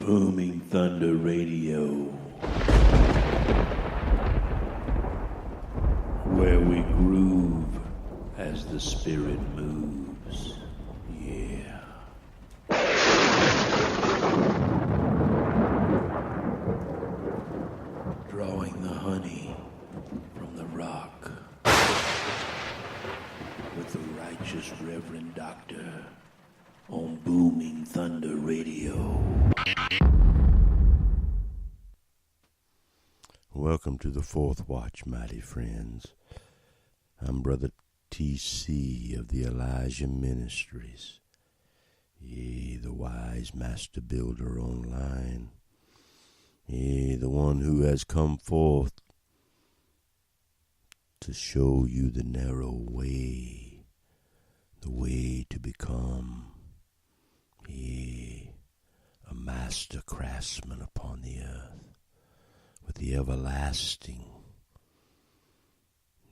Booming Thunder Radio, where we groove as the spirit moves. Yeah. Drawing the honey from the rock with the righteous Reverend Doctor on Booming Thunder Radio. Welcome to the Fourth Watch, mighty friends. I'm Brother T.C. of the Elijah Ministries. Yea, the wise master builder online. Yea, the one who has come forth to show you the narrow way, the way to become, yea, a master craftsman upon the earth, with the everlasting,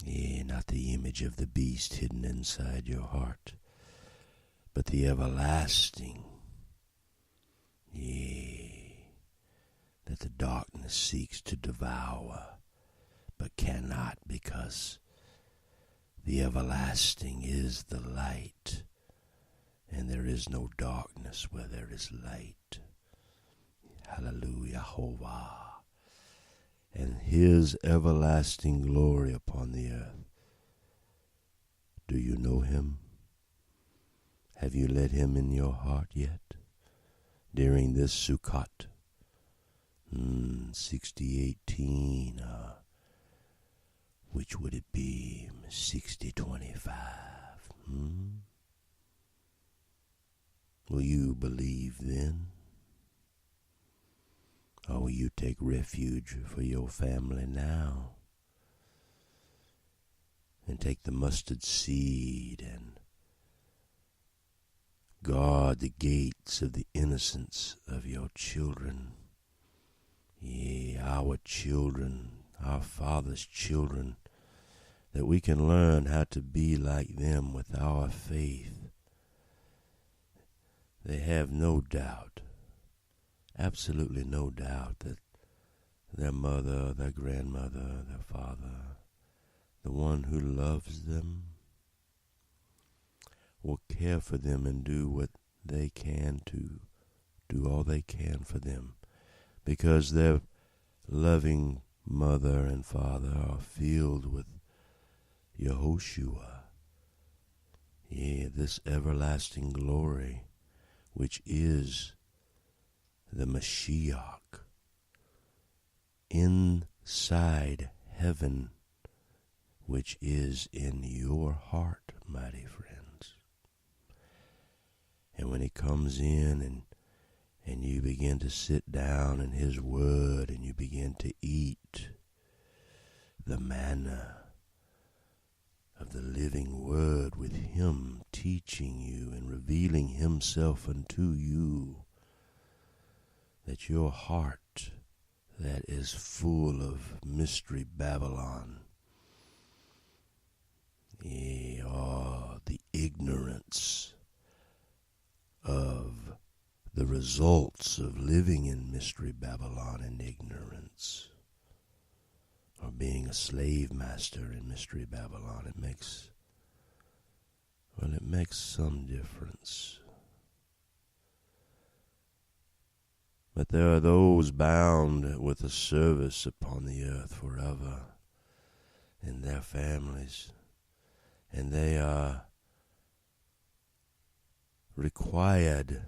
yea, not the image of the beast hidden inside your heart, but the everlasting, yea, that the darkness seeks to devour, but cannot, because the everlasting is the light, and there is no darkness where there is light. Hallelujah, Jehovah. And his everlasting glory upon the earth. Do you know him? Have you let him in your heart yet? During this Sukkot, 6018, which would it be? 6025. Will you believe then? Or will you take refuge for your family now? And take the mustard seed and guard the gates of the innocence of your children. Yea, our children, our Father's children, that we can learn how to be like them with our faith. They have no doubt, absolutely no doubt, that their mother, their grandmother, their father, the one who loves them, will care for them and do what they can to do all they can for them, because their loving mother and father are filled with Yehoshua, yea, this everlasting glory, which is the Mashiach, inside heaven, which is in your heart, mighty friends. And when he comes in and you begin to sit down in his word and you begin to eat the manna of the living word, with him teaching you and revealing himself unto you, that your heart that is full of mystery Babylon, yea, the ignorance of the results of living in mystery Babylon and ignorance, or being a slave master in mystery Babylon, it makes some difference. But there are those bound with a service upon the earth forever in their families, and they are required.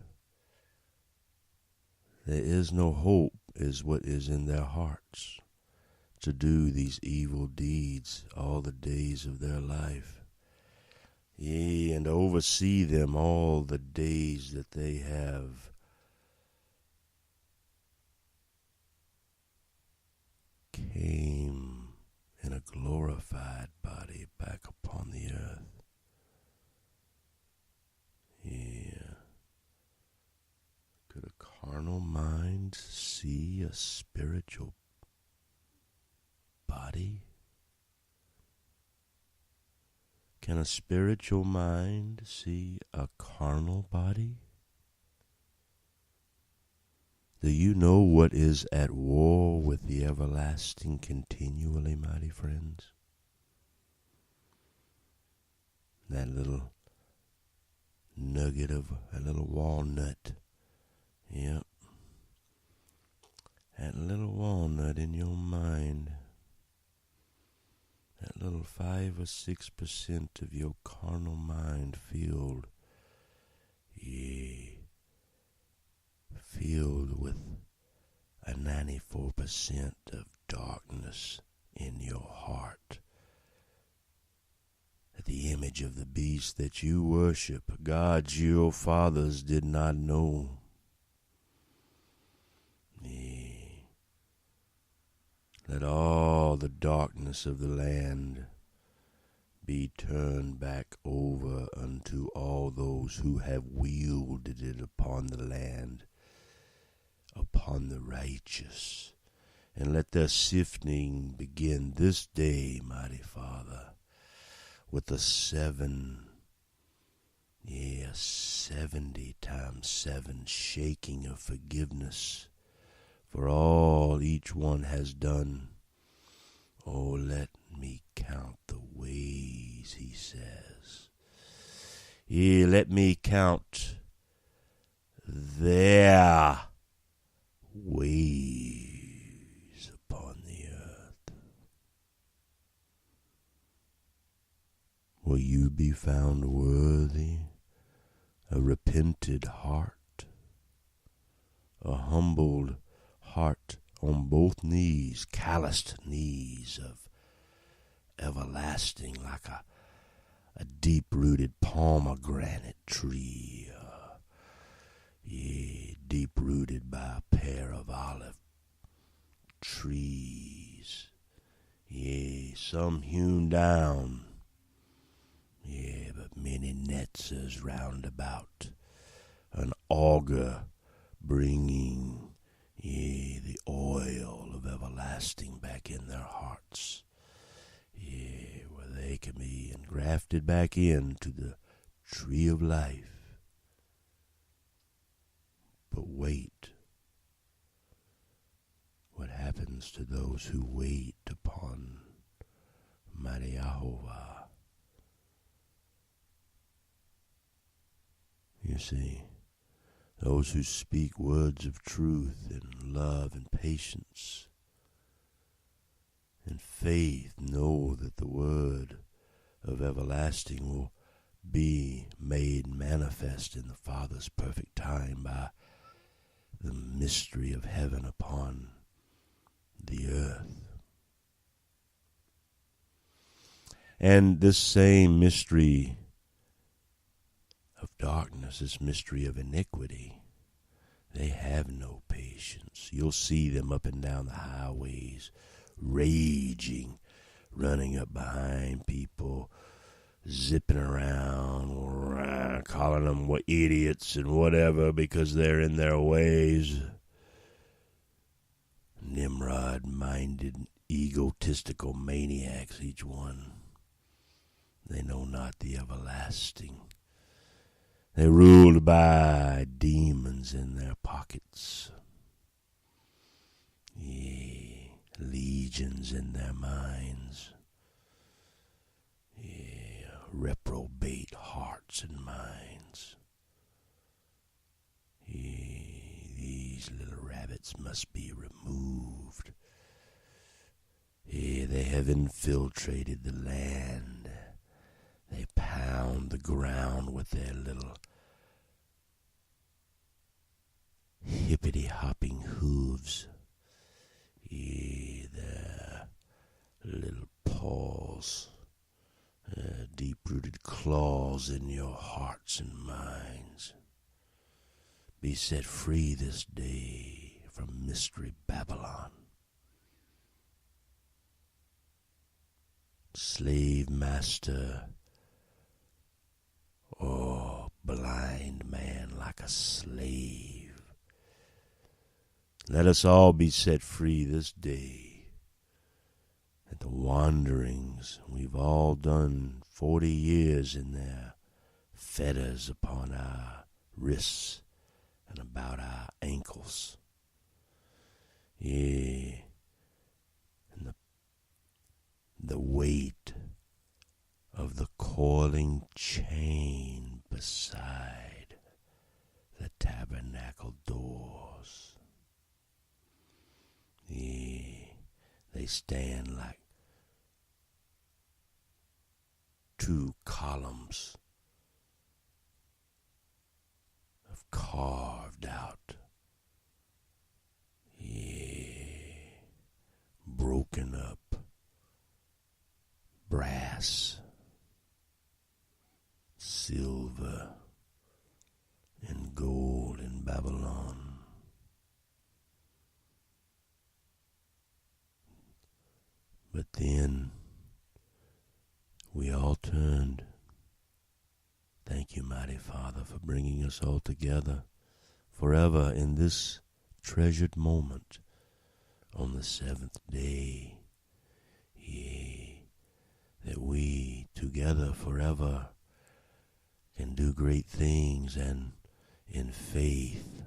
There is no hope, is what is in their hearts, to do these evil deeds all the days of their life. Yea, and oversee them all the days that they have came in a glorified body back upon the earth. Yeah. Could a carnal mind see a spiritual body? Can a spiritual mind see a carnal body? Do you know what is at war with the everlasting continually, mighty friends? That little nugget of a little walnut. Yep. That little walnut in your mind. That little 5 or 6% of your carnal mind filled with a 94% of darkness in your heart. The image of the beast that you worship, gods your fathers did not know. Let all the darkness of the land be turned back over unto all those who have wielded it upon the land, upon the righteous. And let their sifting begin this day, mighty Father, with the 70 times 7 shaking of forgiveness for all each one has done. Oh, let me count the ways, he says. Let me count their ways upon the earth. Will you be found worthy? A repented heart, a humbled heart on both knees, calloused knees of everlasting, like a deep-rooted pomegranate tree, deep-rooted by a pair of olive trees, some hewn down, but many netzers round about, an auger bringing the oil of everlasting back in their hearts, where they can be engrafted back into the tree of life. But wait. What happens to those who wait upon mighty Jehovah? You see, those who speak words of truth and love and patience and faith know that the word of everlasting will be made manifest in the Father's perfect time by the mystery of heaven upon the earth. And this same mystery of darkness, this mystery of iniquity, they have no patience. You'll see them up and down the highways, raging, running up behind people, zipping around, calling them idiots and whatever because they're in their ways. Nimrod-minded, egotistical maniacs, each one. They know not the everlasting. They're ruled by demons in their pockets. Legions in their minds. Reprobate hearts and minds. These little rabbits must be removed. They have infiltrated the land. They pound the ground with their little hippity-hopping hooves. Their little paws, deep-rooted claws in your hearts and minds. Be set free this day from mystery Babylon. Slave master, blind man like a slave. Let us all be set free this day. At the wanderings we've all done 40 years in their fetters upon our wrists and about our ankles. Yea, and the weight of the coiling chain beside the tabernacle doors. Yea, they stand like two columns of carved out, broken up brass, silver, and gold in Babylon. But then we all turned. Thank you, mighty Father, for bringing us all together forever in this treasured moment on the seventh day. Yea, that we together forever can do great things and in faith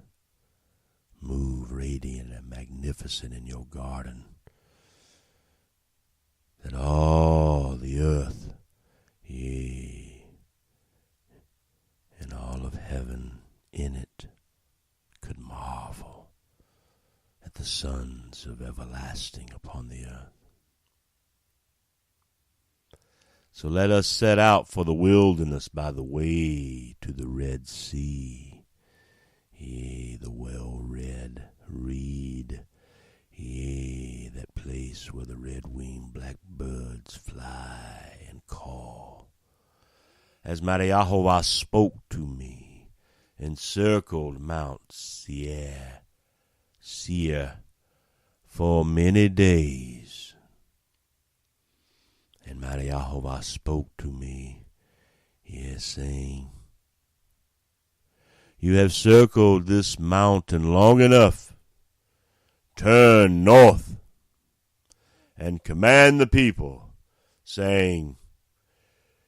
move radiant and magnificent in your garden, that all the earth, yea, and all of heaven in it could marvel at the sons of everlasting upon the earth. So let us set out for the wilderness by the way to the Red Sea. Yea, the well-read reed. Yea, that place where the red-winged blackbirds fly and call. As mighty Yahovah spoke to me, encircled Mount Seir for many days. And mighty Yahovah spoke to me, yes, saying, you have circled this mountain long enough. Turn north and command the people, saying,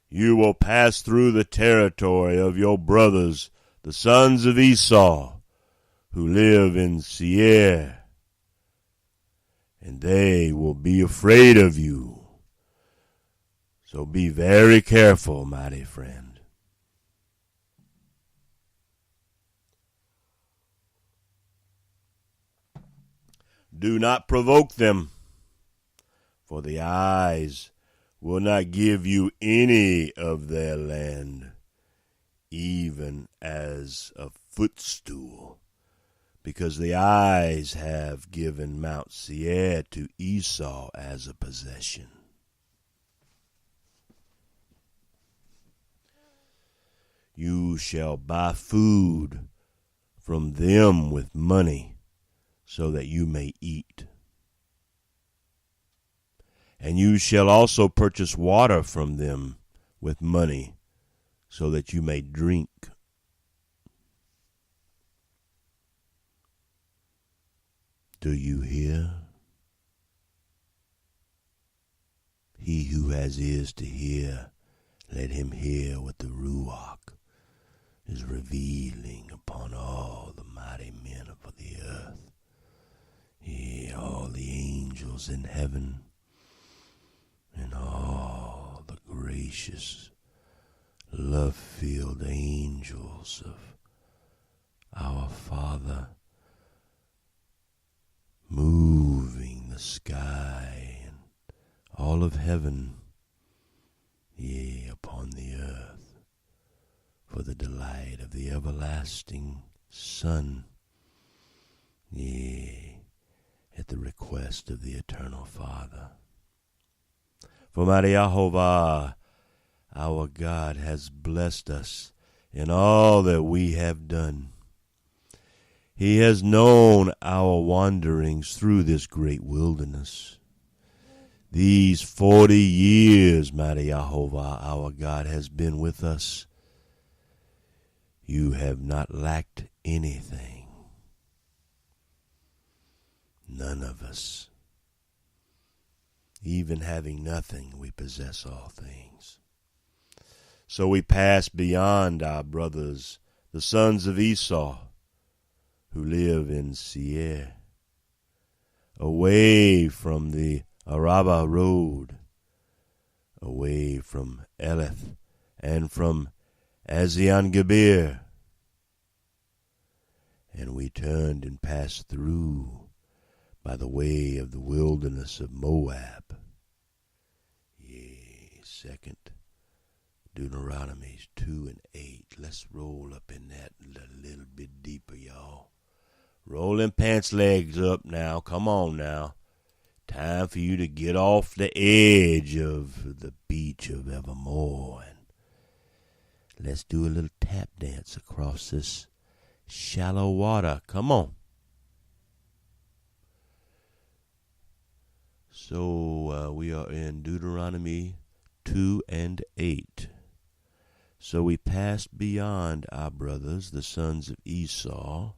you will pass through the territory of your brothers, the sons of Esau, who live in Seir, and they will be afraid of you. So be very careful, mighty friend. Do not provoke them, for the eyes will not give you any of their land, even as a footstool, because the eyes have given Mount Seir to Esau as a possession. You shall buy food from them with money, so that you may eat. And you shall also purchase water from them with money, so that you may drink. Do you hear? He who has ears to hear, let him hear what the Ruach is revealing upon all the mighty men of the earth. Yea, all the angels in heaven, and all the gracious, love-filled angels of our Father, moving the sky and all of heaven, yea, upon the earth, for the delight of the everlasting Son, yea, at the request of the eternal Father. For mighty Yahovah, our God, has blessed us in all that we have done. He has known our wanderings through this great wilderness. These 40 years, mighty Yahovah, our God, has been with us. You have not lacked anything. None of us. Even having nothing, we possess all things. So we pass beyond our brothers, the sons of Esau, who live in Seir. away from the Araba road, away from Eleth and from Ezion-Geber. And we turned and passed through by the way of the wilderness of Moab. Yea, 2nd Deuteronomy 2 and 8. Let's roll up in that a little bit deeper, y'all. Roll them pants legs up now. Come on now. Time for you to get off the edge of the beach of Evermore. And let's do a little tap dance across this shallow water. Come on. So we are in Deuteronomy 2 and 8. So we passed beyond our brothers, the sons of Esau.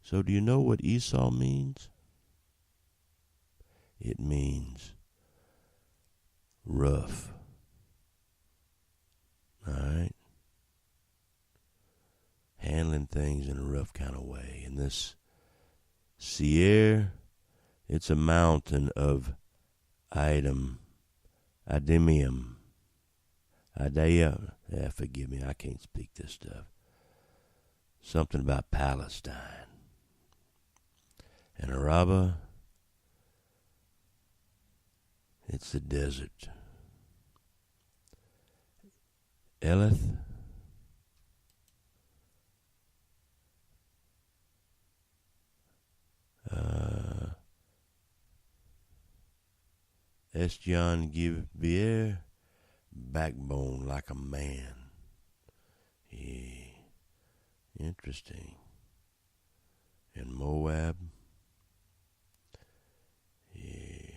So do you know what Esau means? It means rough. All right? Handling things in a rough kind of way. And this Seir, it's a mountain of Idimium. Forgive me, I can't speak this stuff. Something about Palestine. And Araba, it's the desert. Eleth, Ezion-Geber, backbone like a man. Yeah, interesting. And Moab, yeah.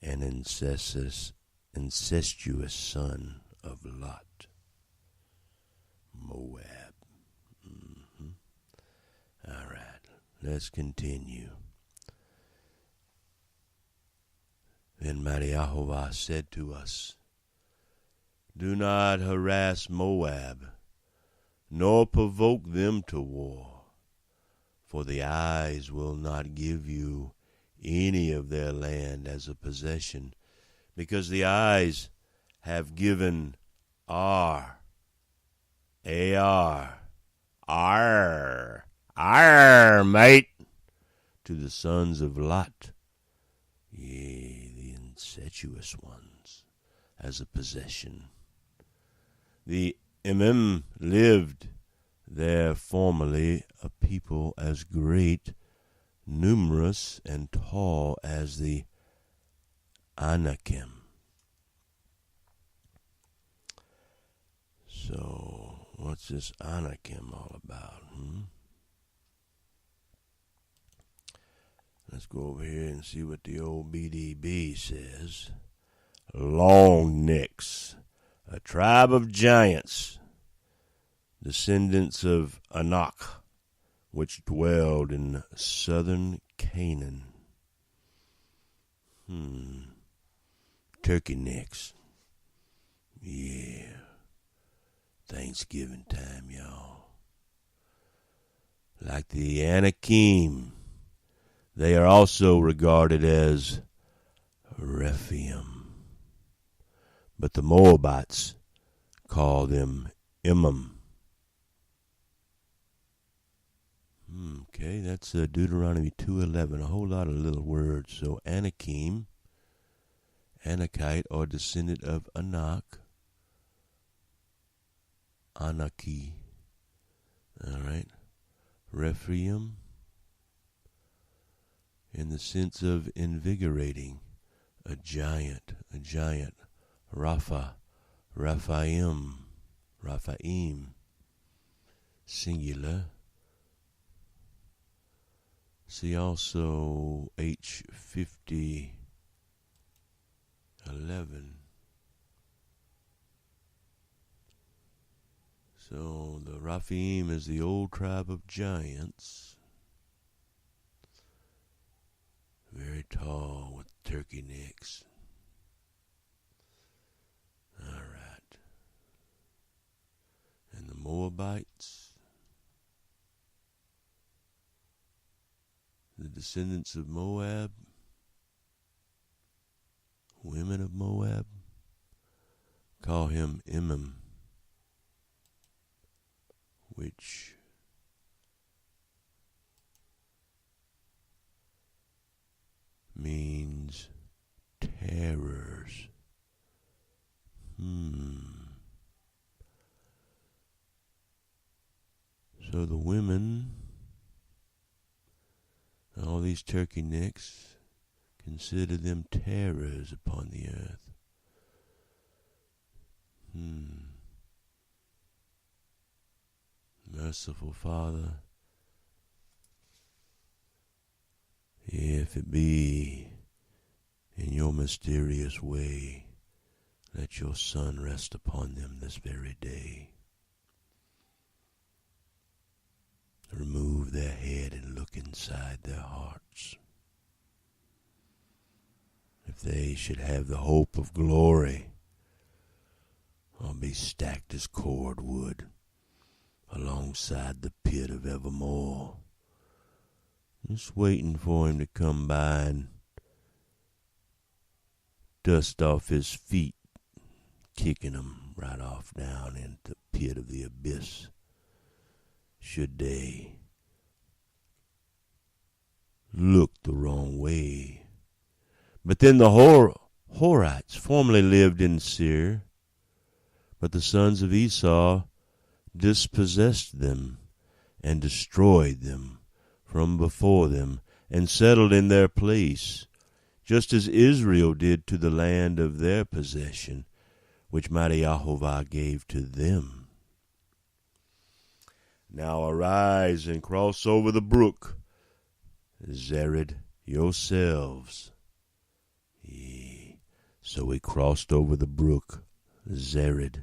An incestuous son of Lot. Moab. All right, let's continue. Then mighty Jehovah said to us, do not harass Moab, nor provoke them to war, for the eyes will not give you any of their land as a possession, because the eyes have given Ar, mate, to the sons of Lot, yea, the incestuous ones, as a possession. The Emim lived there formerly, a people as great, numerous, and tall as the Anakim. So, what's this Anakim all about? Let's go over here and see what the old BDB says. Long necks, a tribe of giants, descendants of Anak, which dwelled in southern Canaan. Turkey necks. Yeah. Thanksgiving time, y'all. Like the Anakim, they are also regarded as Rephaim. But the Moabites call them Emim. Okay, that's Deuteronomy 2:11. A whole lot of little words. So Anakim, Anakite, or descendant of Anak, Anaki. All right. Rephaim, in the sense of invigorating, a giant. Rephaim, singular. See also H50:11. So the Rephaim is the old tribe of giants. Very tall with turkey necks. All right. And the Moabites, descendants of Moab, women of Moab, call him Imam, which means terrors. So the women, all these turkey necks, consider them terrors upon the earth. Merciful Father, if it be in your mysterious way, let your Son rest upon them this very day. Remove their head and look inside their hearts. If they should have the hope of glory, I'll be stacked as cordwood alongside the pit of evermore, just waiting for him to come by and dust off his feet, kicking them right off down into the pit of the abyss, should they look the wrong way. But then the Horites formerly lived in Seir, but the sons of Esau dispossessed them and destroyed them from before them, and settled in their place, just as Israel did to the land of their possession, which mighty Jehovah gave to them. Now arise and cross over the brook, Zered, yourselves. So we crossed over the brook, Zered.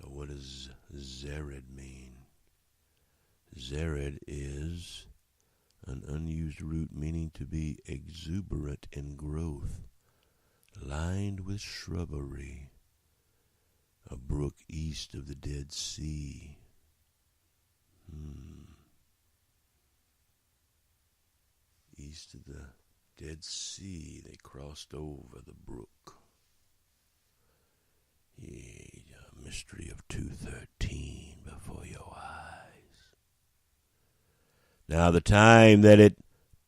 So what does Zered mean? Zered is an unused root meaning to be exuberant in growth, lined with shrubbery, a brook east of the Dead Sea. East of the Dead Sea, they crossed over the brook. Mystery of 2:13 before your eyes. Now the time that it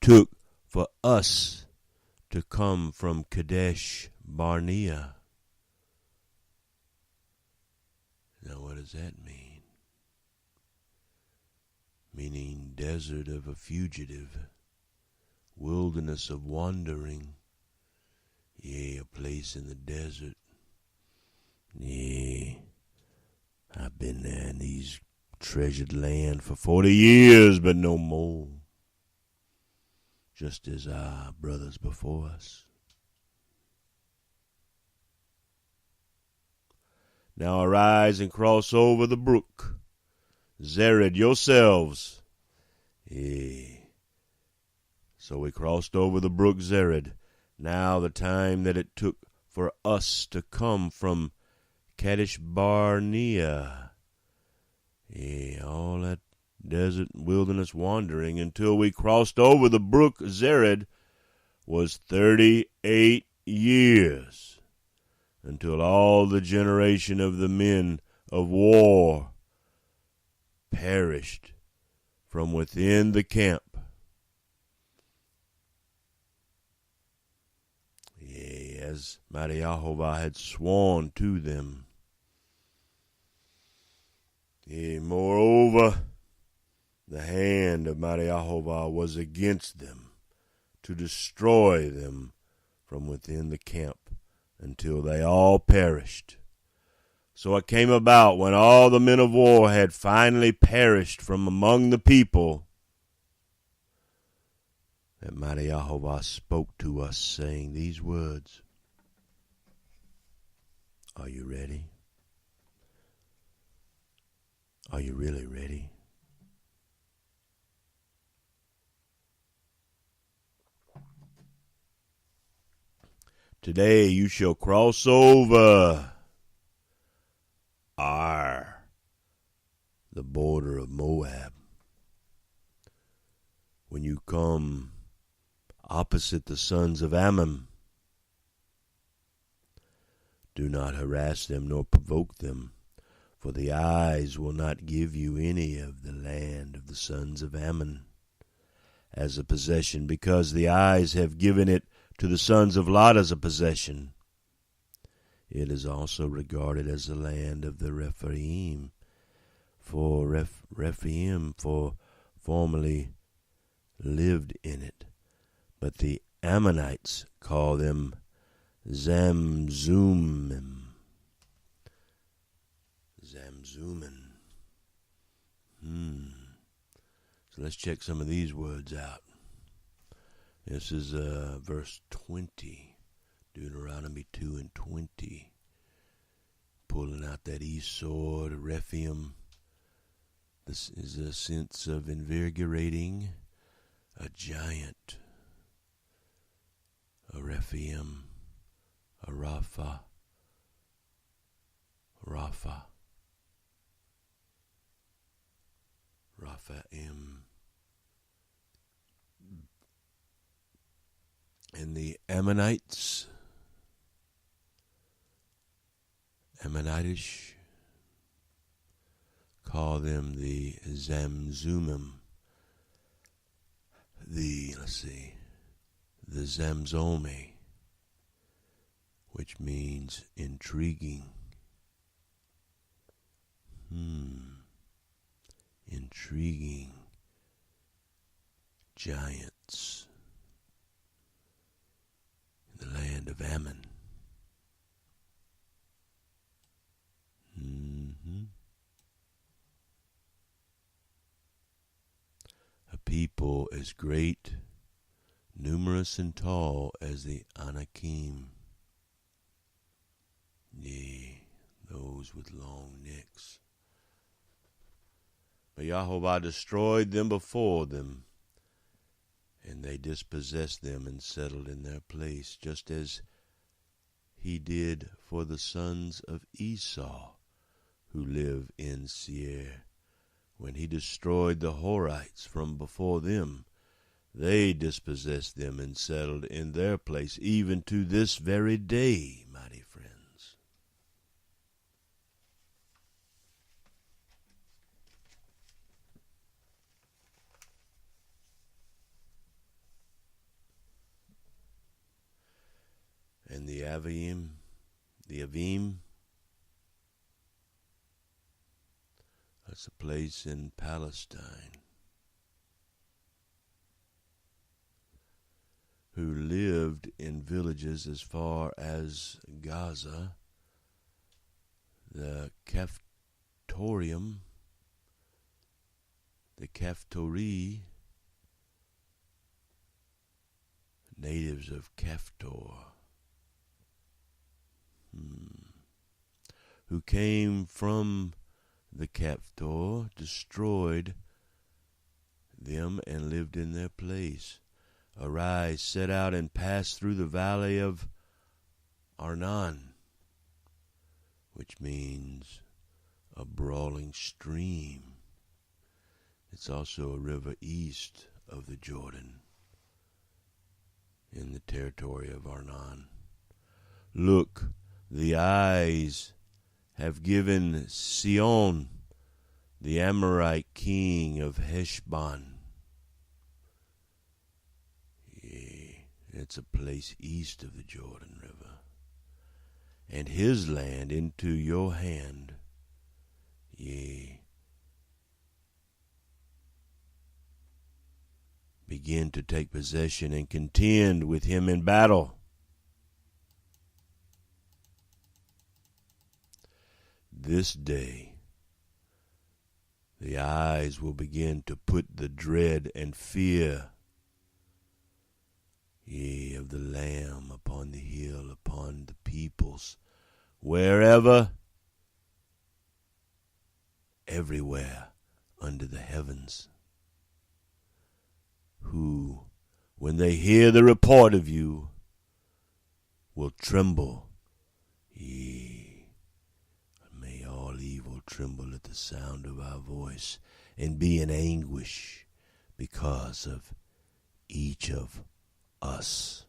took for us to come from Kadesh Barnea. Now what does that mean? Meaning desert of a fugitive, wilderness of wandering, a place in the desert. I've been there in these treasured land for 40 years, but no more. Just as our brothers before us. Now arise and cross over the brook, Zered yourselves. So we crossed over the brook Zered. Now the time that it took for us to come from Kadesh Barnea, all that desert wilderness wandering until we crossed over the brook Zered was 38 years, until all the generation of the men of war perished from within the camp. As mighty Jehovah had sworn to them. Moreover, the hand of mighty Jehovah was against them to destroy them from within the camp until they all perished. So it came about when all the men of war had finally perished from among the people that mighty Jehovah spoke to us, saying these words. Are you ready? Are you really ready? Today you shall cross over the border of Moab. when you come opposite the sons of Ammon, do not harass them nor provoke them, for the eyes will not give you any of the land of the sons of Ammon as a possession, because the eyes have given it to the sons of Lot as a possession. It is also regarded as the land of the Rephaim, for Rephaim formerly lived in it, but the Ammonites call them Zamzummim. So let's check some of these words out. This is verse 20, Deuteronomy 2 and 20. Pulling out that east sword, Rephaim. This is a sense of invigorating a giant, a Rephaim, a Rapha, Rephaim. And the Ammonites, Ammonitish, call them the Zamzummim. The Zamzomi, which means intriguing. Intriguing giants in the land of Ammon. A people as great, numerous, and tall as the Anakim. Yea, those with long necks. But Yahovah destroyed them before them, and they dispossessed them and settled in their place, just as he did for the sons of Esau, who live in Seir. When he destroyed the Horites from before them, they dispossessed them and settled in their place, even to this very day, mighty friends. And the Avim, that's a place in Palestine, who lived in villages as far as Gaza, the Caphtorium, the Caphtori, natives of Caphtor, who came from the Caphtor, destroyed them and lived in their place. Arise, set out, and pass through the valley of Arnon, which means a brawling stream. It's also a river east of the Jordan, in the territory of Arnon. Look, the eyes have given Sihon, the Amorite king of Heshbon. Yea, it's a place east of the Jordan River, and his land into your hand. Yea, begin to take possession and contend with him in battle. This day, the eyes will begin to put the dread and fear, yea, of the Lamb upon the hill, upon the peoples, wherever, everywhere under the heavens, who, when they hear the report of you, will tremble, yea, all evil tremble at the sound of our voice, and be in anguish because of each of us,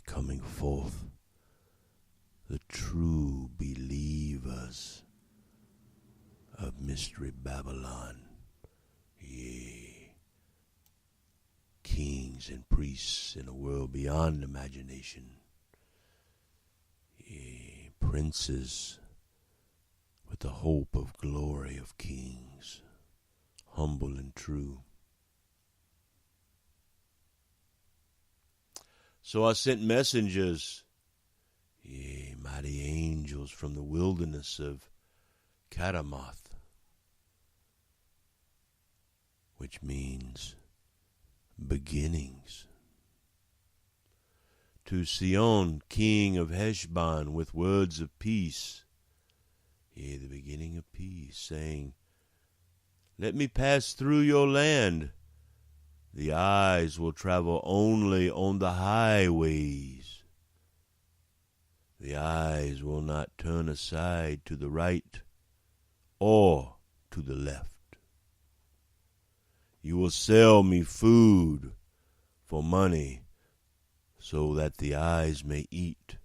coming forth, the true believers of Mystery Babylon, kings and priests in a world beyond imagination, princes with the hope of glory of kings, humble and true. So I sent messengers, mighty angels from the wilderness of Katamoth, which means beginnings, to Sion, king of Heshbon, with words of peace, the beginning of peace, saying, let me pass through your land. The eyes will travel only on the highways. The eyes will not turn aside to the right or to the left. You will sell me food for money so that the eyes may eat,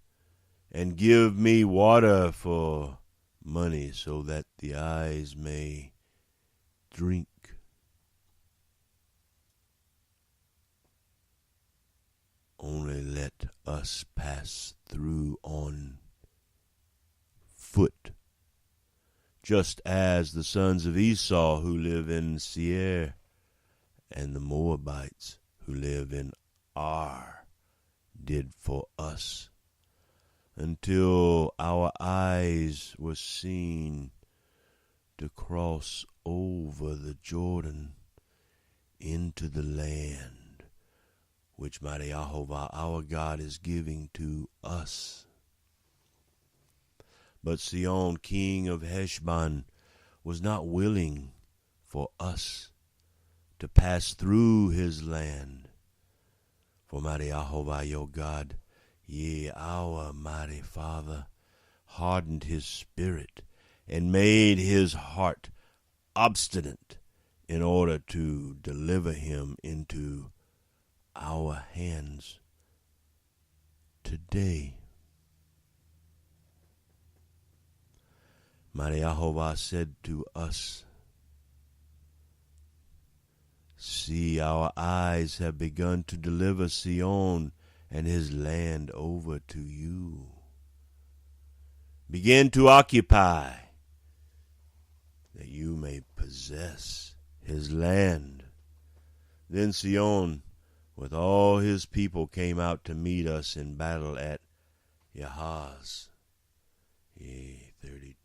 and give me water for money so that the eyes may drink. Only let us pass through on foot, just as the sons of Esau who live in Seir and the Moabites who live in Ar did for us, until our eyes were seen to cross over the Jordan into the land which mighty Jehovah our God is giving to us. But Sion, king of Heshbon, was not willing for us to pass through his land. For mighty Jehovah your God, our mighty Father, hardened his spirit and made his heart obstinate in order to deliver him into our hands today. Mighty Jehovah said to us, see, our eyes have begun to deliver Sion and his land over to you. Begin to occupy, that you may possess his land. Then Sion, with all his people, came out to meet us in battle at Yahaz. 32.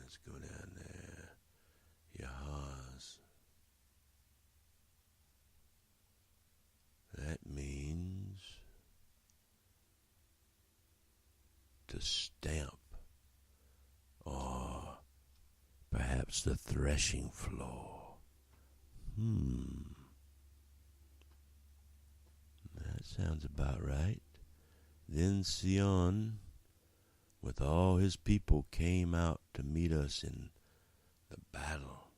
Let's go down there. Yahaz. That means to stamp, or perhaps the threshing floor. That sounds about right. Then Sion, with all his people, came out to meet us in the battle,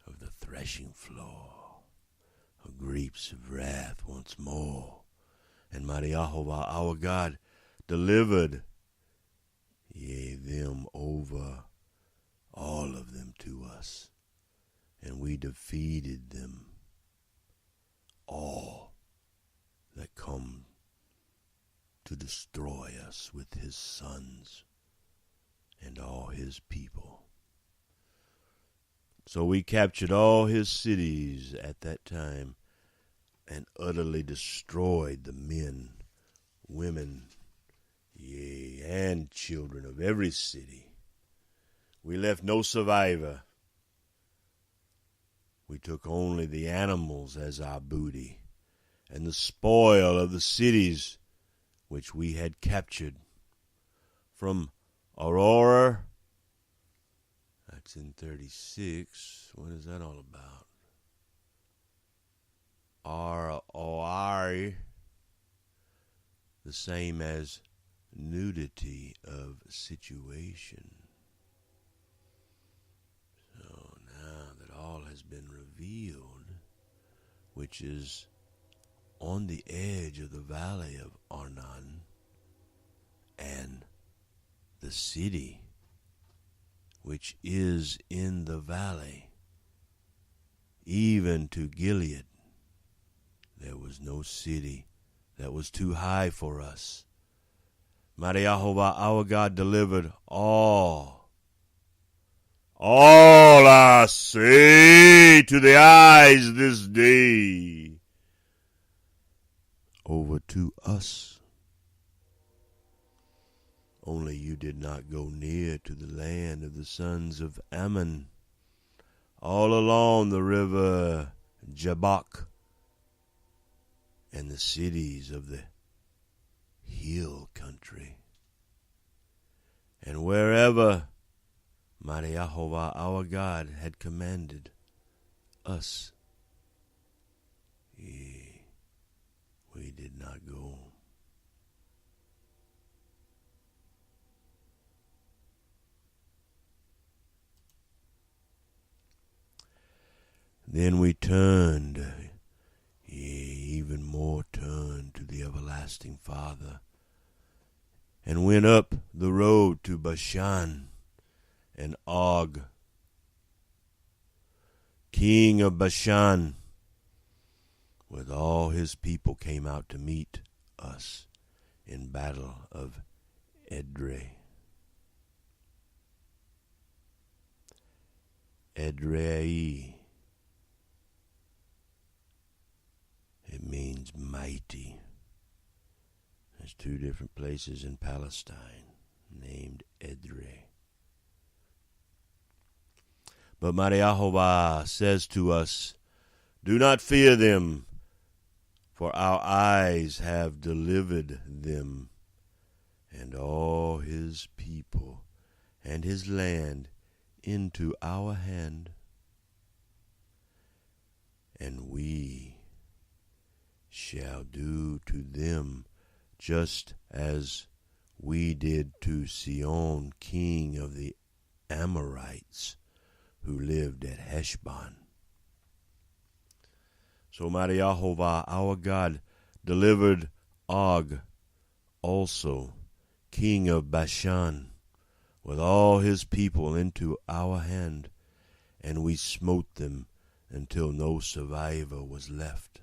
of the threshing floor, of grapes of wrath once more. And mighty Jehovah our God delivered, them over, all of them, to us, and we defeated them all that come to destroy us with his sons and all his people. So we captured all his cities at that time and utterly destroyed the men, women, and children of every city. We left no survivor. We took only the animals as our booty, and the spoil of the cities which we had captured. From Aurora, that's in 36. What is that all about? Ari, the same as nudity of situation. So all has been revealed, which is on the edge of the valley of Arnon, and the city which is in the valley, even to Gilead. There was no city that was too high for us. Mighty Yahovah, our God, delivered all I say to the eyes this day over to us. Only you did not go near to the land of the sons of Ammon, all along the river Jabbok, and the cities of the hill country. And wherever mighty Yahovah our God had commanded us, we did not go. Then we turned, even more turned to the everlasting Father, and went up the road to Bashan, and Og, king of Bashan, with all his people came out to meet us in battle of Edrei. Edrei. It means mighty. There's two different places in Palestine named Edrei. But mighty Yahovah says to us, do not fear them, for our eyes have delivered them, and all his people and his land into our hand. And we shall do to them just as we did to Sihon, king of the Amorites, who lived at Heshbon. So mighty Yahovah our God delivered Og also, king of Bashan, with all his people into our hand, and we smote them until no survivor was left.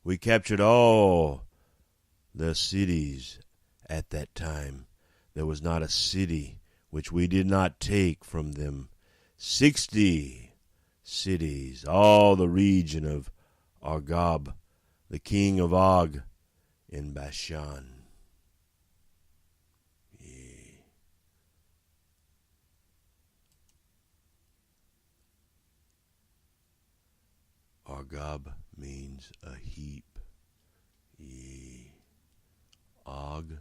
We captured all their cities at that time. There was not a city which we did not take from them. 60 cities, all the region of Argob, the king of Og in Bashan. Argob means a heap. Og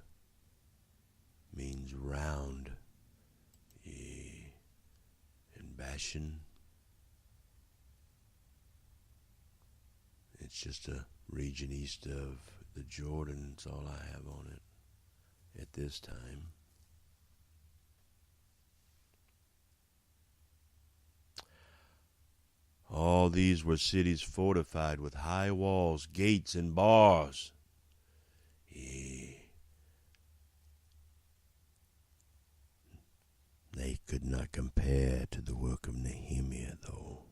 means round. And Bashan, it's just a region east of the Jordan. It's all I have on it at this time. All these were cities fortified with high walls, gates, and bars. They could not compare to the work of Nehemiah, though.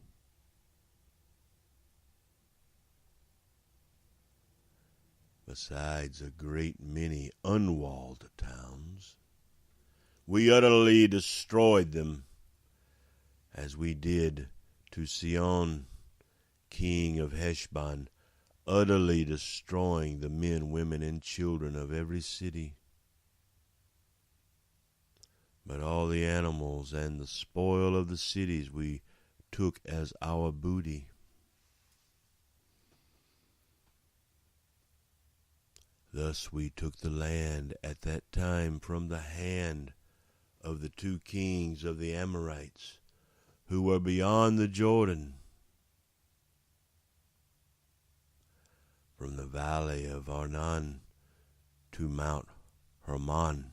Besides a great many unwalled towns, we utterly destroyed them, as we did to Sihon, king of Heshbon, utterly destroying the men, women, and children of every city. But all the animals and the spoil of the cities we took as our booty. Thus we took the land at that time from the hand of the two kings of the Amorites, who were beyond the Jordan, from the valley of Arnon to Mount Hermon.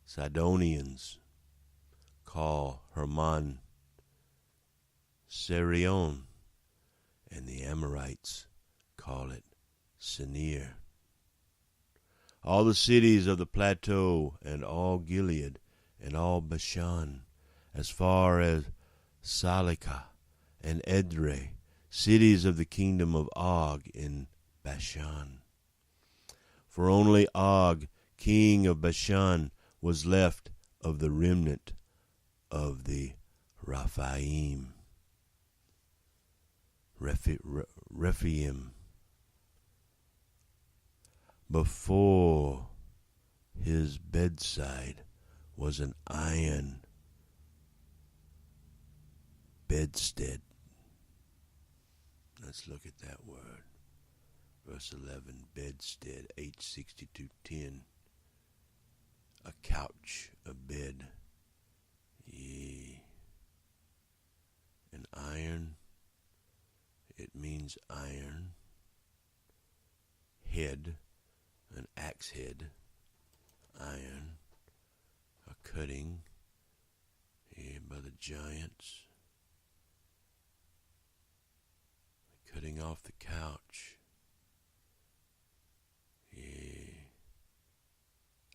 Sidonians call Hermon Sirion, and the Amorites call it Senir. All the cities of the plateau, and all Gilead, and all Bashan, as far as Salika and Edrei, cities of the kingdom of Og in Bashan. For only Og, king of Bashan, was left of the remnant of the Rephaim. Before his bedside was an iron bedstead. Let's look at that word. Verse 11, bedstead, H62:10. A couch, a bed. Yea. An iron, it means iron. Head, an axe head. Iron, a cutting, by the giants. Cutting off the couch. Yea,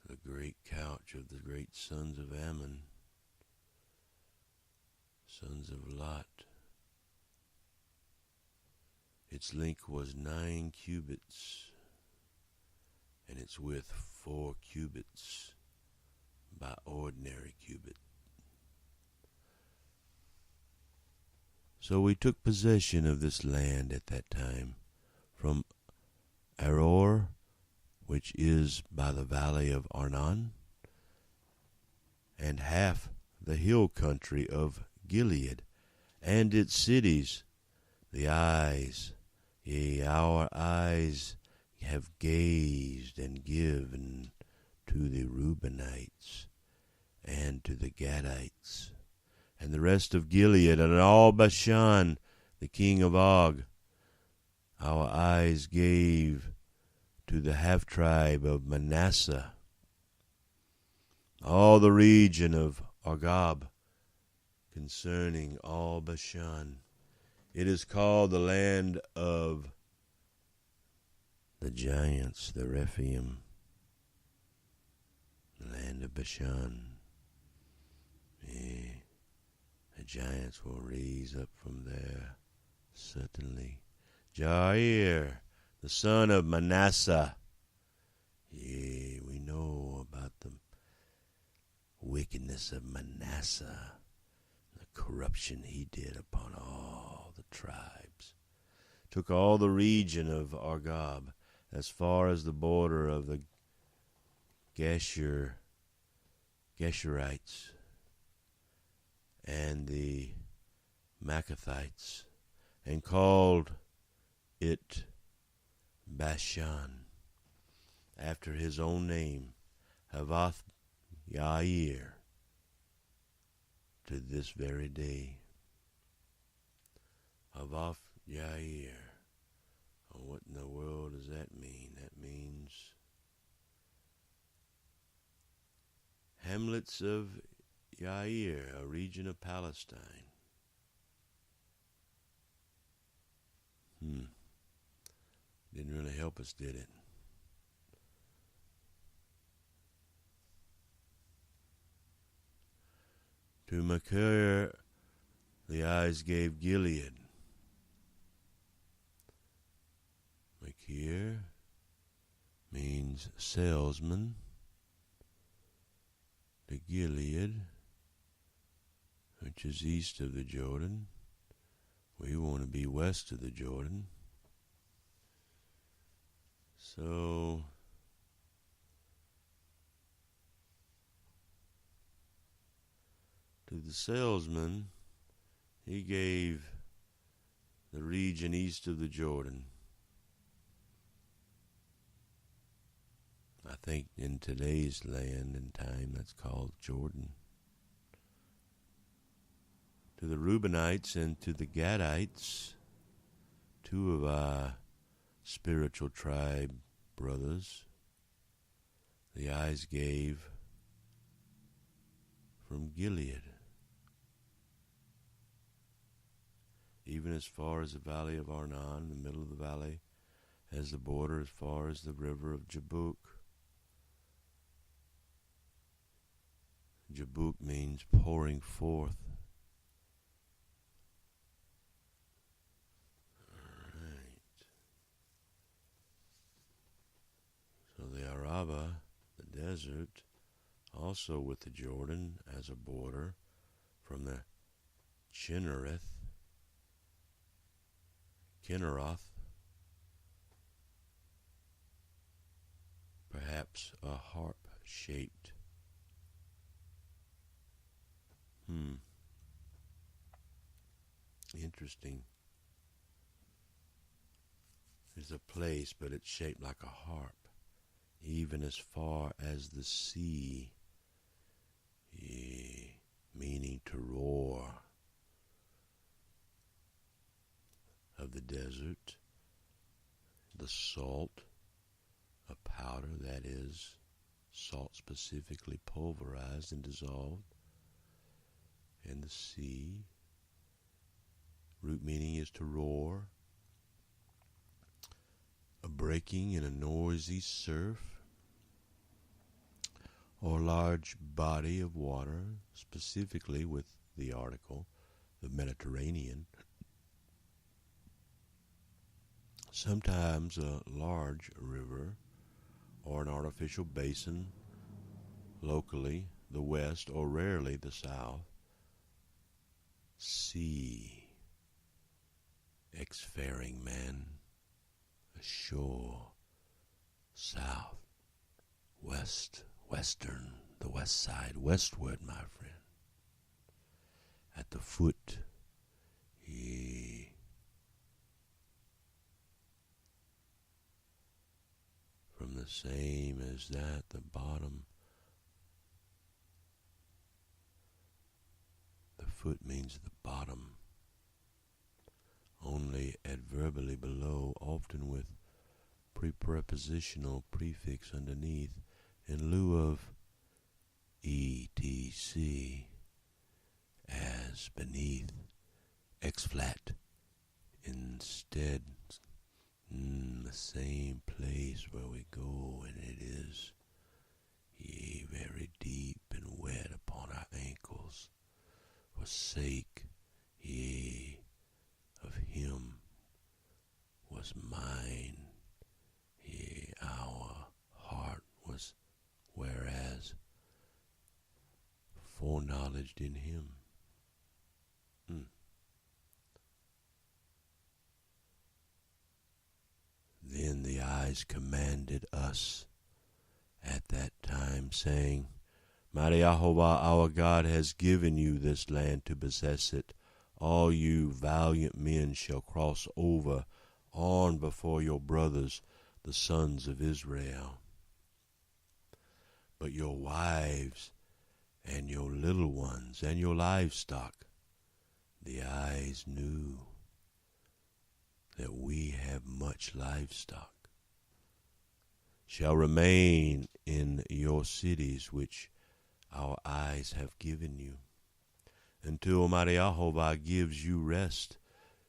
the great couch of the great sons of Ammon, sons of Lot. Its length was 9 cubits, and its width 4 cubits by ordinary cubit. So we took possession of this land at that time from Aror, which is by the valley of Arnon, and half the hill country of Gilead, and its cities. The eyes, yea, our eyes have gazed and given to the Reubenites and to the Gadites, and the rest of Gilead, and all Bashan, the king of Og. Our eyes gave to the half-tribe of Manasseh, all the region of Argob, concerning all Bashan. It is called the land of the giants, the Rephaim, the land of Bashan. Yea, the giants will raise up from there, certainly. Jair, the son of Manasseh. Yea, we know about the wickedness of Manasseh, the corruption he did upon all the tribes. Took all the region of Argob as far as the border of the Geshurites and the Maccathites, and called it Bashan, after his own name, Havoth Yair, to this very day. Havoth Yair. Oh, what in the world does that mean? That means hamlets of Yair, a region of Palestine. Didn't really help us, did it? To Machir, the eyes gave Gilead. Machir means salesman. To Gilead, which is east of the Jordan. We want to be west of the Jordan. So, to the salesman, he gave the region east of the Jordan. I think in today's land and time that's called Jordan. To the Reubenites and to the Gadites, two of our spiritual tribe brothers, the eyes gave from Gilead. even as far as the valley of Arnon, the middle of the valley, as the border as far as the river of Jabbok. Jabbok means pouring forth. All right. So the Araba, the desert, also with the Jordan as a border from the Kinneroth, perhaps a harp-shaped. Interesting. There's a place, but it's shaped like a harp, even as far as the sea, meaning to roar, of the desert, the salt, a powder, that is, salt specifically pulverized and dissolved, and the sea. Root meaning is to roar, a breaking in a noisy surf, or large body of water, specifically with the article, the Mediterranean. Sometimes a large river or an artificial basin, locally the west or rarely the south. Sea, ex-faring man, ashore, south, west, western, the west side, westward, my friend. At the foot, from the same as that, the bottom. The foot means the bottom, only adverbially below, often with prepositional prefix underneath, in lieu of etc, as beneath, x-flat, instead, the same place where we go, and it is, very deep and wet upon our ankles, for sake, of him was mine, our heart was, whereas foreknowledged in him. Then the eyes commanded us at that time, saying, Mighty Jehovah our God has given you this land to possess it. All you valiant men shall cross over on before your brothers, the sons of Israel. But your wives and your little ones and your livestock, the eyes knew that we have much livestock, shall remain in your cities which our eyes have given you, until Almighty Jehovah gives you rest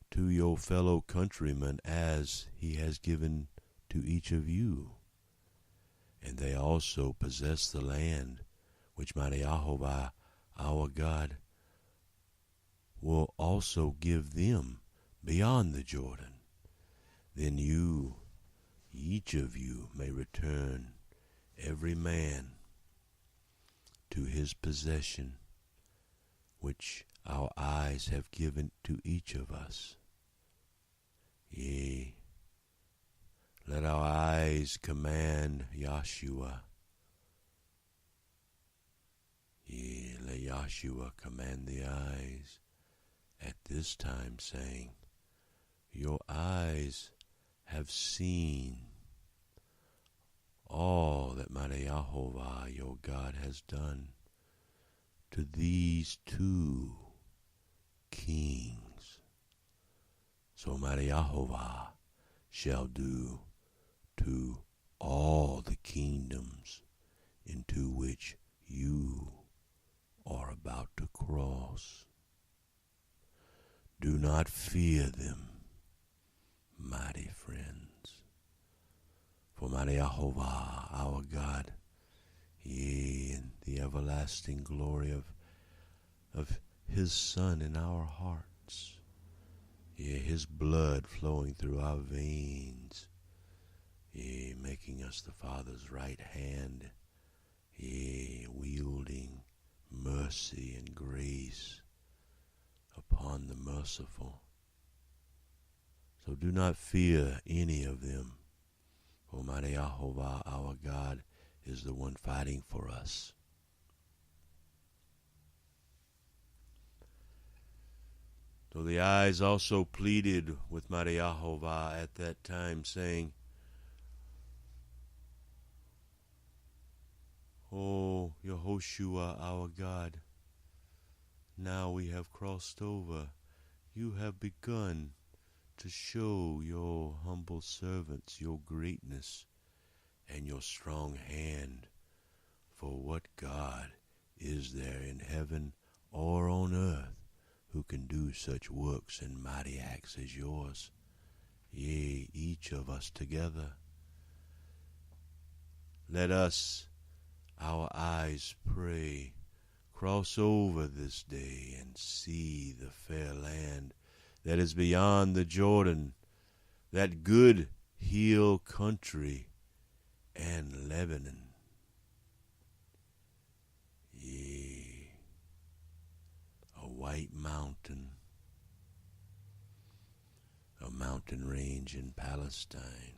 to your fellow countrymen as he has given to each of you. And they also possess the land which Mighty Jehovah our God will also give them beyond the Jordan. Then you, each of you, may return, every man, to his possession, which our eyes have given to each of us. Yea, let our eyes command Yahshua. Yea, let Yahshua command the eyes at this time, saying, your eyes have seen all that Mighty Jehovah your God has done to these two kings. So Mighty Jehovah shall do to all the kingdoms into which you are about to cross. Do not fear them, mighty friends. For mighty Jehovah, our God, yea, in the everlasting glory of his Son in our hearts, yea, his blood flowing through our veins, yea, making us the Father's right hand, yea, wielding mercy and grace upon the merciful. So do not fear any of them. Almighty Jehovah, our God, is the one fighting for us. So the eyes also pleaded with mighty Jehovah at that time, saying, O Yehoshua, our God, now we have crossed over. You have begun to show your humble servants your greatness and your strong hand. For what God is there in heaven or on earth who can do such works and mighty acts as yours? Yea, each of us together. Let us, our eyes pray, cross over this day and see the fair land that is beyond the Jordan, that good hill country and Lebanon. Yea, a white mountain, a mountain range in Palestine.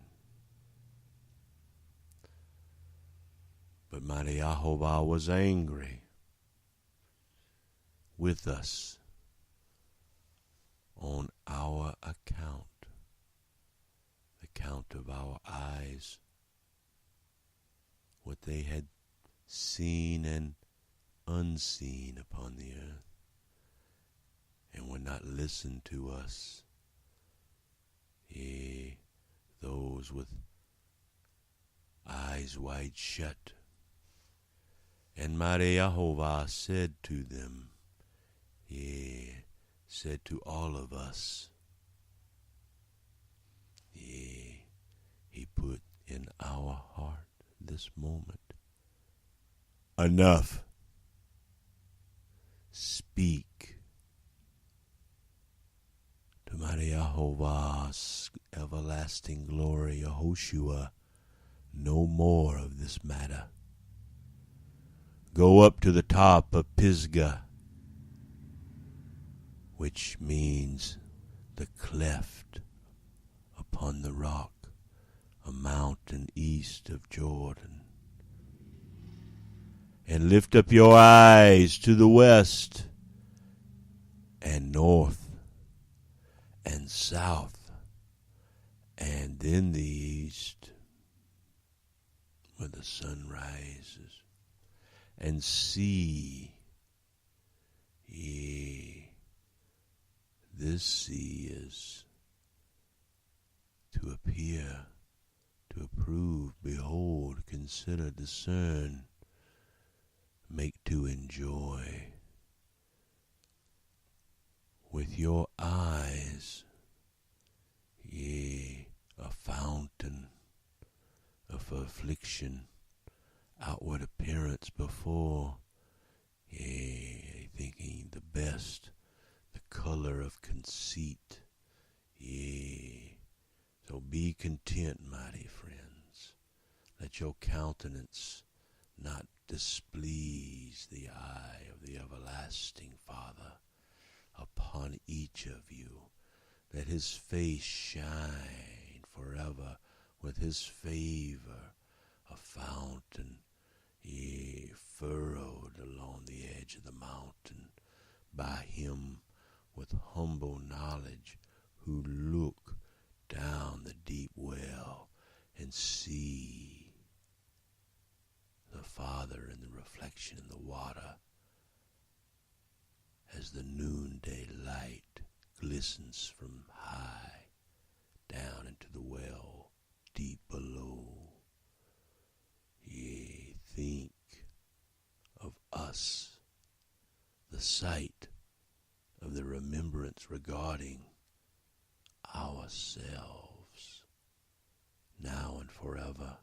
But mighty Jehovah was angry with us on our account, the count of our eyes, what they had seen and unseen upon the earth, and would not listen to us. Yea, those with eyes wide shut. And mighty Jehovah said to them, yea, said to all of us, yea, he put in our heart this moment, enough. Speak to mighty Jehovah's everlasting glory, Yehoshua, no more of this matter. Go up to the top of Pisgah, which means the cleft upon the rock, a mountain east of Jordan. And lift up your eyes to the west and north and south, and then the east, where the sun rises, and see, yea, this sea is to appear, to approve, behold, consider, discern, make to enjoy with your eyes, yea, a fountain of affliction, outward appearance before, yea, thinking the best, the color of conceit, yea. So be content, mighty friends. Let your countenance not displease the eye of the everlasting Father upon each of you. Let his face shine forever with his favor, a fountain, yea, furrowed along the edge of the mountain by him with humble knowledge, who look down the deep well and see the Father in the reflection in the water as the noonday light glistens from high down into the well deep below. Yea, think of us, the sight of of the remembrance regarding ourselves, now and forever.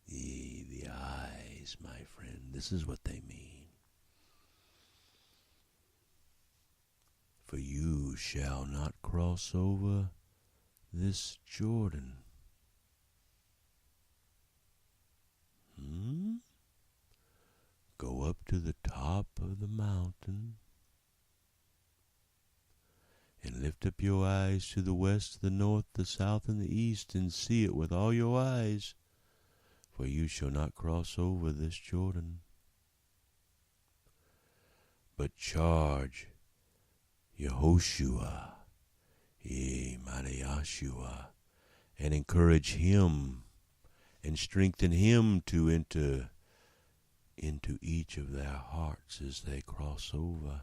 The eyes, my friend, this is what they mean. For you shall not cross over this Jordan. Go up to the top of the mountain and lift up your eyes to the west, the north, the south, and the east, and see it with all your eyes, for you shall not cross over this Jordan. But charge Yehoshua, Yeshua, and encourage him and strengthen him to enter into each of their hearts as they cross over.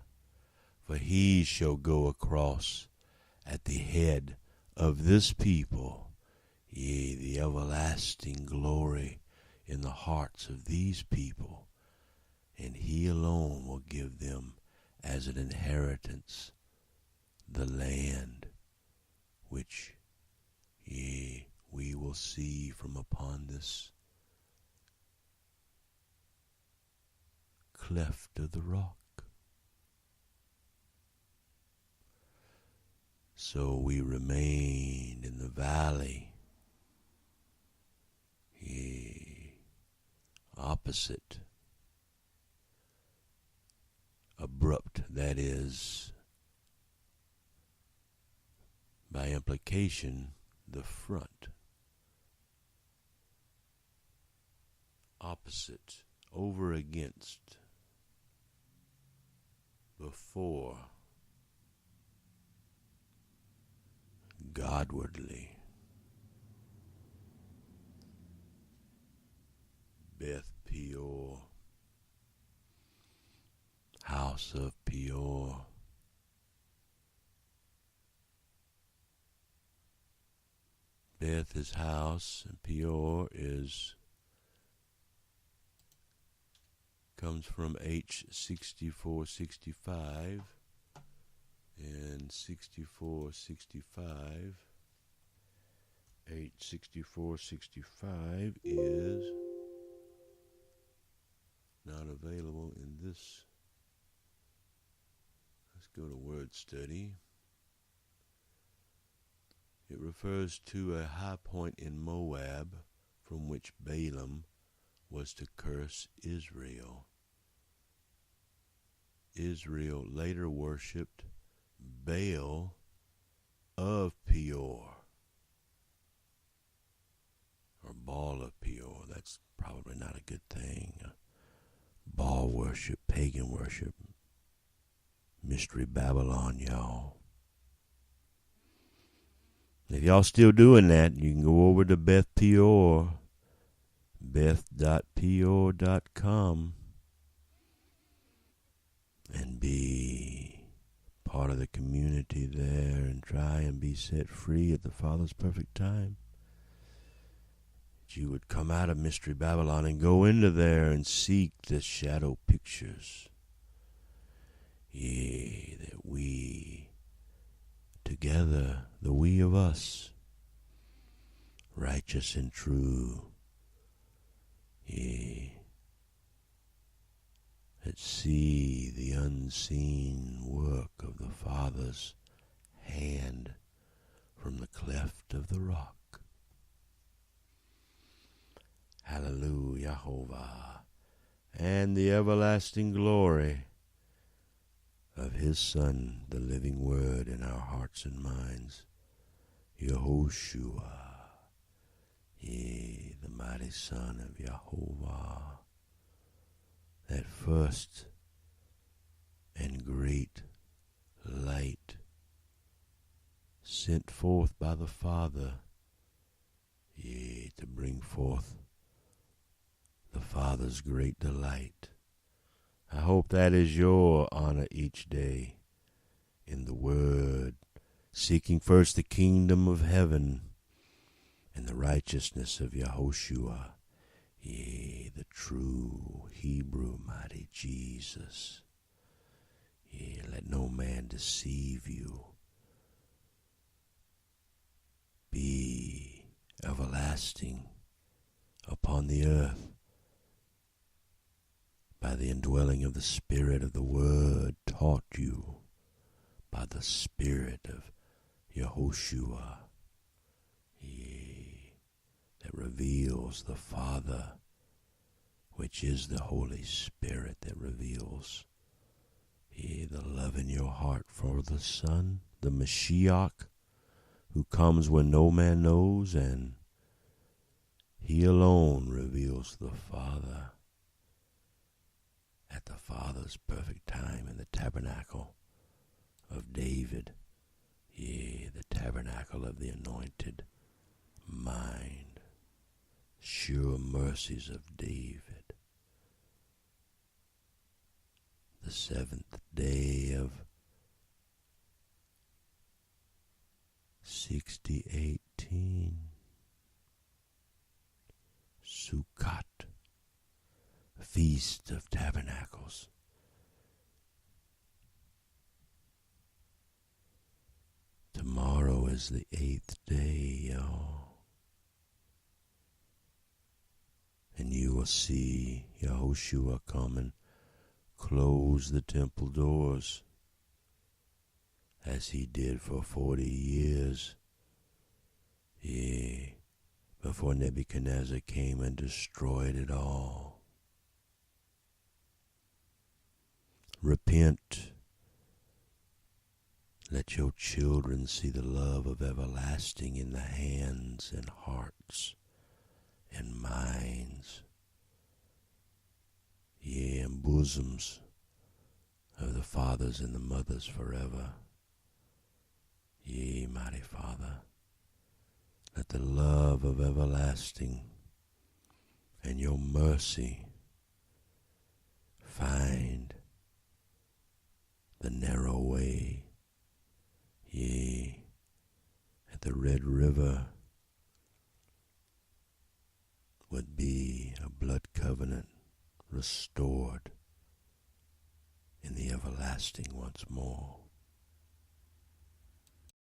For he shall go across at the head of this people, the everlasting glory in the hearts of these people, and he alone will give them as an inheritance the land which we will see from upon this cleft of the rock. So we remained in the valley, opposite, abrupt, that is, by implication, the front, opposite, over against, before, Godwardly, Beth Peor, House of Peor, Beth is house, and Peor comes from H6465, and 6465, H6465 is not available in this. Let's go to word study. It refers to a high point in Moab from which Balaam was to curse Israel. Israel later worshipped Baal of Peor, or Baal of Peor. That's probably not a good thing. Baal worship, pagan worship, Mystery Babylon, y'all. If y'all still doing that, you can go over to Beth Peor, beth.peor.com, and be part of the community there and try and be set free at the Father's perfect time. That you would come out of Mystery Babylon and go into there and seek the shadow pictures. That we together, the we of us, righteous and true, that see the unseen work of the Father's hand from the cleft of the rock. Hallelujah, Jehovah, and the everlasting glory of his Son, the living Word in our hearts and minds, Yehoshua, the mighty Son of Jehovah, that first and great light sent forth by the Father, to bring forth the Father's great delight. I hope that is your honor each day in the Word, seeking first the kingdom of heaven and the righteousness of Yehoshua, the true Hebrew mighty Jesus. Yea, let no man deceive you. Be everlasting upon the earth by the indwelling of the Spirit of the Word taught you by the Spirit of Yehoshua, yea, that reveals the Father, which is the Holy Spirit that reveals, yea, the love in your heart for the Son, the Mashiach, who comes when no man knows, and he alone reveals the Father at the Father's perfect time in the tabernacle of David, yea, the tabernacle of the anointed mind, sure mercies of David. The seventh day of 6018, Sukkot, Feast of Tabernacles. Tomorrow is the 8th day, y'all. And you will see Yahushua come and close the temple doors as he did for 40 years. Yea, before Nebuchadnezzar came and destroyed it all. Repent. Let your children see the love of everlasting in the hands and hearts and minds, yea, and bosoms of the fathers and the mothers forever. Yea, mighty Father, let the love of everlasting and your mercy find the narrow way, yea, at the Red River would be a blood covenant restored in the everlasting once more.